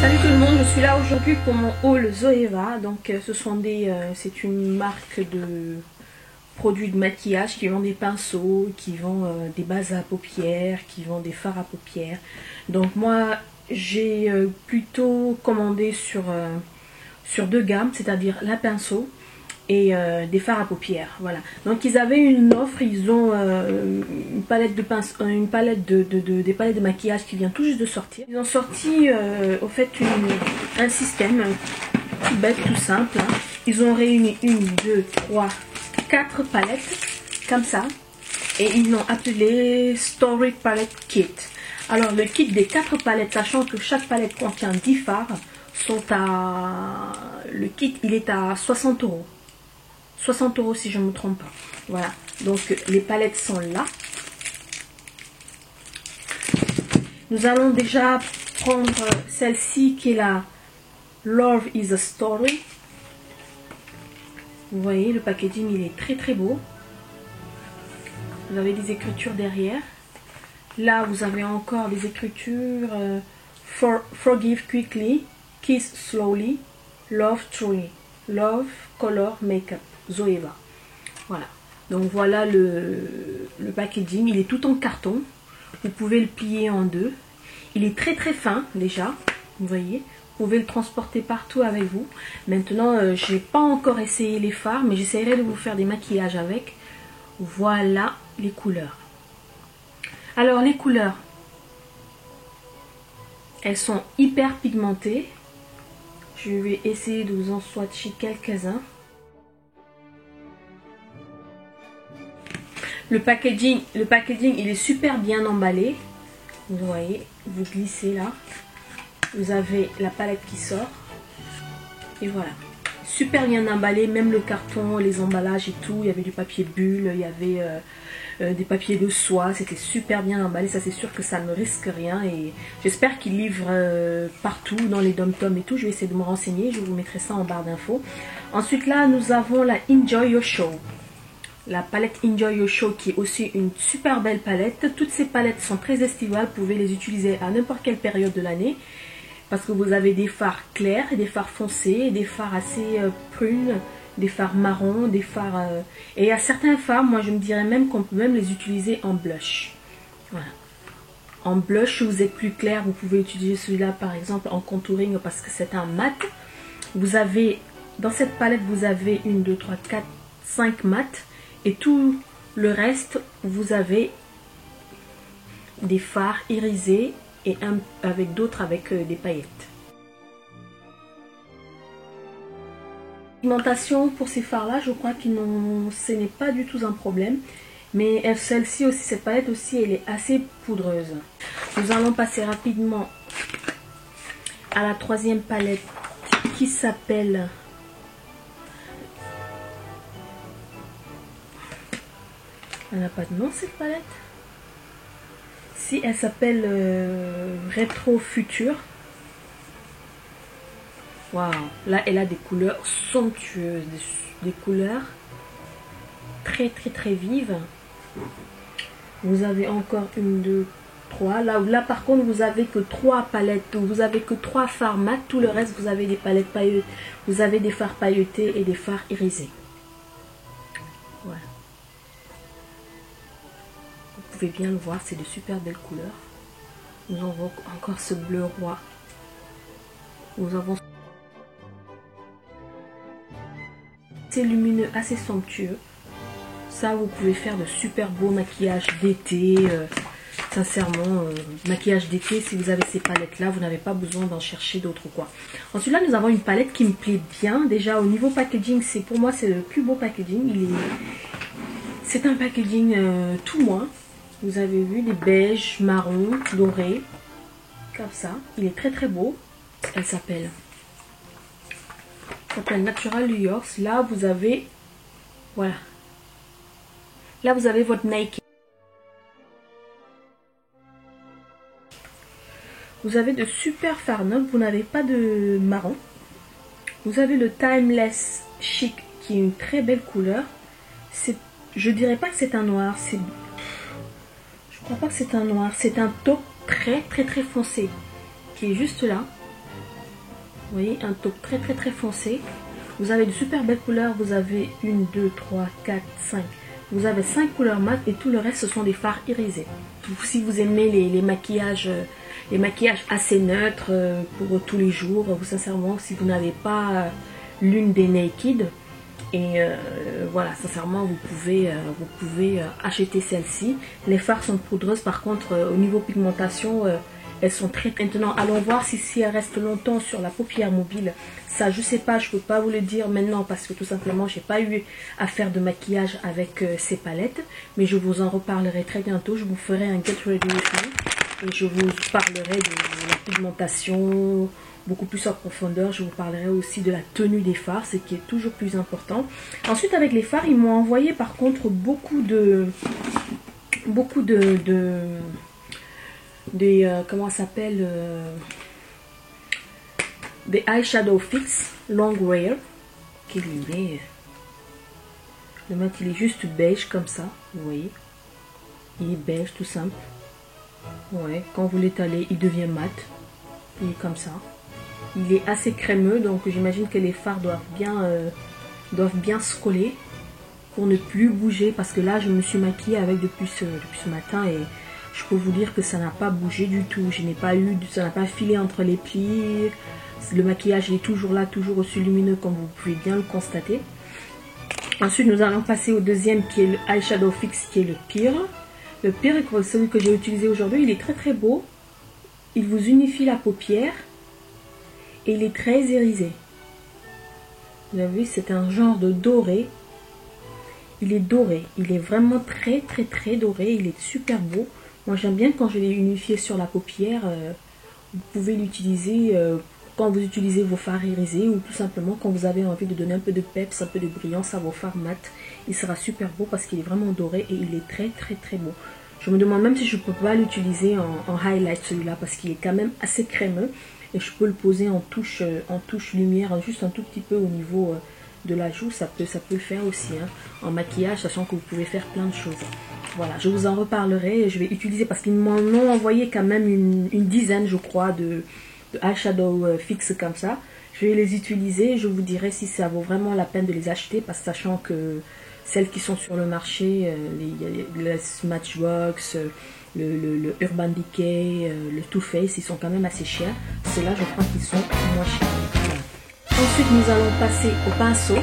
Salut tout le monde, je suis là aujourd'hui pour mon haul Zoeva. Donc c'est une marque de produits de maquillage qui vend des pinceaux, qui vend des bases à paupières, qui vend des fards à paupières. Donc moi j'ai plutôt commandé sur deux gammes, c'est-à-dire la pinceau et des fards à paupières. Voilà. Donc ils avaient une offre, ils ont une palette de pinceaux, des palettes de maquillage qui vient tout juste de sortir. Ils ont sorti au fait un système tout bête, tout simple. Hein. Ils ont réuni 1, 2, 3, 4 palettes comme ça et ils l'ont appelé Story Palette Kit. Alors le kit des 4 palettes, sachant que chaque palette contient 10 fards, le kit il est à 60 €. 60 € si je ne me trompe pas. Voilà, donc les palettes sont là. Nous allons déjà prendre celle-ci qui est la Love is a Story. Vous voyez, le packaging il est très très beau. Vous avez des écritures derrière. Là vous avez encore des écritures Forgive quickly, Kiss slowly, Love truly, Love color makeup. Zoeva. Voilà. Donc voilà le packaging. Il est tout en carton. Vous pouvez le plier en deux. Il est très très fin déjà. Vous voyez. Vous pouvez le transporter partout avec vous. Maintenant, je n'ai pas encore essayé les fards, mais j'essaierai de vous faire des maquillages avec. Voilà les couleurs. Alors les couleurs, elles sont hyper pigmentées. Je vais essayer de vous en swatcher quelques-uns. Le packaging il est super bien emballé. Vous voyez, vous glissez là. Vous avez la palette qui sort. Et voilà. Super bien emballé, même le carton, les emballages et tout. Il y avait du papier bulle, il y avait des papiers de soie. C'était super bien emballé. Ça c'est sûr que ça ne risque rien. Et j'espère qu'ils livrent partout dans les dom-toms et tout. Je vais essayer de me renseigner. Je vous mettrai ça en barre d'infos. Ensuite là, nous avons la Enjoy Your Show. La palette Enjoy Your Show qui est aussi une super belle palette. Toutes ces palettes sont très estivales. Vous pouvez les utiliser à n'importe quelle période de l'année. Parce que vous avez des fards clairs, des fards foncés, des fards assez prunes, des fards marrons, des fards... Et il y a certains fards, moi je me dirais même qu'on peut même les utiliser en blush. Voilà. En blush, si vous êtes plus clair, vous pouvez utiliser celui-là par exemple en contouring parce que c'est un mat. Vous avez, dans cette palette, vous avez 1, 2, 3, 4, 5 mats. Et tout le reste, vous avez des fards irisés et avec d'autres avec des paillettes. Pigmentation pour ces fards là, je crois que ce n'est pas du tout un problème. Mais celle-ci aussi, cette palette aussi, elle est assez poudreuse. Nous allons passer rapidement à la troisième palette qui s'appelle... Elle n'a pas de nom cette palette. Si, elle s'appelle Rétro Futur. Waouh, là elle a des couleurs somptueuses, des couleurs très très très vives. Vous avez encore 1, 2, 3. Là par contre vous avez que 3 palettes, donc vous avez que 3 fards mat. Tout le reste vous avez des palettes pailletées, vous avez des fards pailletés et des fards irisés. Voilà. Vous pouvez bien le voir, c'est de super belles couleurs. Nous avons encore ce bleu roi. Nous avons c'est lumineux, assez somptueux. Ça, vous pouvez faire de super beaux maquillages d'été. Sincèrement, maquillage d'été, si vous avez ces palettes-là, vous n'avez pas besoin d'en chercher d'autres quoi. Ensuite, là, nous avons une palette qui me plaît bien. Déjà, au niveau packaging, pour moi, c'est le plus beau packaging. C'est un packaging tout moins. Vous avez vu des beiges, marron, doré, comme ça. Il est très très beau. Elle s'appelle Natural New York. Là vous avez, voilà. Là vous avez votre Nike. Vous avez de super fards neutres. Vous n'avez pas de marron. Vous avez le Timeless Chic qui est une très belle couleur. Je dirais pas que c'est un noir. Je crois pas que c'est un noir, c'est un taupe très très très foncé qui est juste là. Vous voyez, un taupe très très très foncé. Vous avez de super belles couleurs. Vous avez 1, 2, 3, 4, 5. Vous avez 5 couleurs mat et tout le reste ce sont des fards irisés. Si vous aimez les maquillages assez neutres pour tous les jours, vous sincèrement, si vous n'avez pas l'une des Naked, et voilà, sincèrement, vous pouvez acheter celle-ci. Les fards sont poudreuses, par contre, au niveau pigmentation, elles sont très... Maintenant, allons voir si elles restent longtemps sur la paupière mobile. Ça, je sais pas, je peux pas vous le dire maintenant parce que tout simplement, j'ai pas eu à faire de maquillage avec ces palettes. Mais je vous en reparlerai très bientôt. Je vous ferai un Get Ready With Me et je vous parlerai de la pigmentation beaucoup plus en profondeur. Je vous parlerai aussi de la tenue des fards, ce qui est toujours plus important. Ensuite, avec les fards, ils m'ont envoyé par contre beaucoup de comment ça s'appelle, des eyeshadow fix long wear. Le mat il est juste beige comme ça, vous voyez, il est beige tout simple. Ouais, quand vous l'étalez il devient mat, il est comme ça. Il est assez crémeux, donc j'imagine que les fards doivent bien se coller pour ne plus bouger, parce que là je me suis maquillée avec depuis ce matin et je peux vous dire que ça n'a pas bougé du tout. Ça n'a pas filé entre les plis. Le maquillage est toujours là, toujours aussi lumineux comme vous pouvez bien le constater. Ensuite nous allons passer au deuxième qui est le eyeshadow fix, qui est le pire. Le pire, celui que j'ai utilisé aujourd'hui, il est très très beau. Il vous unifie la paupière et il est très irisé. Vous avez vu, c'est un genre de doré. Il est doré, il est vraiment très très très doré, il est super beau. Moi j'aime bien quand je l'ai unifié sur la paupière. Vous pouvez l'utiliser quand vous utilisez vos fards irisés ou tout simplement quand vous avez envie de donner un peu de peps, un peu de brillance à vos fards mat. Il sera super beau parce qu'il est vraiment doré et il est très très très beau. Je me demande même si je ne peux pas l'utiliser en highlight celui-là parce qu'il est quand même assez crémeux. Et je peux le poser en touche lumière, juste un tout petit peu au niveau de la joue. Ça peut le faire aussi hein, en maquillage, sachant que vous pouvez faire plein de choses. Voilà, je vous en reparlerai. Je vais utiliser parce qu'ils m'en ont envoyé quand même une dizaine, je crois, de eyeshadow fixes comme ça. Je vais les utiliser. Je vous dirai si ça vaut vraiment la peine de les acheter, parce que sachant que celles qui sont sur le marché, les Smashbox, le Urban Decay, le Too Faced, ils sont quand même assez chers. Ceux-là, je crois qu'ils sont moins chers. Voilà. Ensuite, nous allons passer au pinceau.